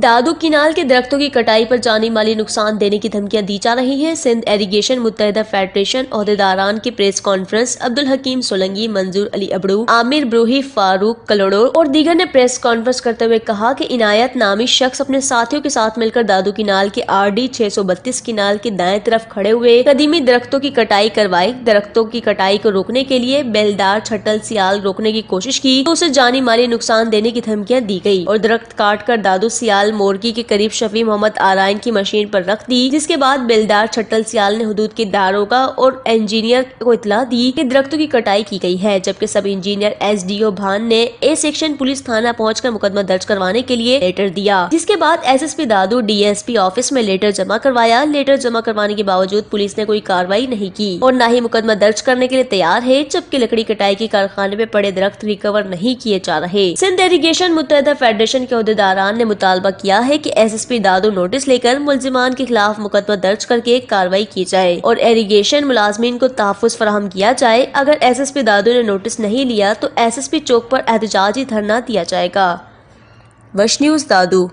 دادو canal کے درختوں کی کٹائی پر جانی مالی نقصان دینے کی دھمکیاں دی جا رہی ہیں۔ سندھ ایریگیشن متحدہ فیڈریشن عہدیداران کی پریس کانفرنس عبدالحکیم سولنگی، منظور علی ابڑو، عامر بروہی، فاروق کلوڑو اور دیگر نے پریس کانفرنس کرتے ہوئے کہا کہ عنایت نامی شخص اپنے ساتھیوں کے ساتھ مل کر دادو کینال کے RD 632 کینال کی دائیں طرف کھڑے ہوئے قدیمی درختوں کی کٹائی کروائی۔ درختوں کی کٹائی کو روکنے کے لیے بیلدار چھٹل سیال روکنے کی کوشش کی تو اسے جانی مالی نقصان دینے کی دھمکیاں دی گئی اور درخت کاٹ کر دادو سیال مورگی کے قریب شفیع محمد آرائن کی مشین پر رکھ دی، جس کے بعد بیلدار چھٹل سیال نے حدود کے داروغہ اور انجینئر کو اطلاع دی کہ درختوں کی کٹائی کی گئی ہے، جبکہ سب انجینئر SDO بھان نے A سیکشن پولیس تھانہ پہنچ کر مقدمہ درج کروانے کے لیے لیٹر دیا، جس کے بعد SSP دادو DSP آفس میں لیٹر جمع کروایا۔ لیٹر جمع کروانے کے باوجود پولیس نے کوئی کارروائی نہیں کی اور نہ ہی مقدمہ درج کرنے کے لیے تیار ہے، جبکہ لکڑی کٹائی کے کارخانے میں پڑے درخت ریکور نہیں کیے جا رہے۔ سندھ ایریگیشن متحدہ فیڈریشن کے عہدیداران نے مطالبہ کیا ہے کہ SSP دادو نوٹس لے کر ملزمان کے خلاف مقدمہ درج کر کے کارروائی کی جائے اور ایریگیشن ملازمین کو تحفظ فراہم کیا جائے۔ اگر SSP دادو نے نوٹس نہیں لیا تو SSP چوک پر احتجاجی دھرنا دیا جائے گا۔ وش نیوز دادو۔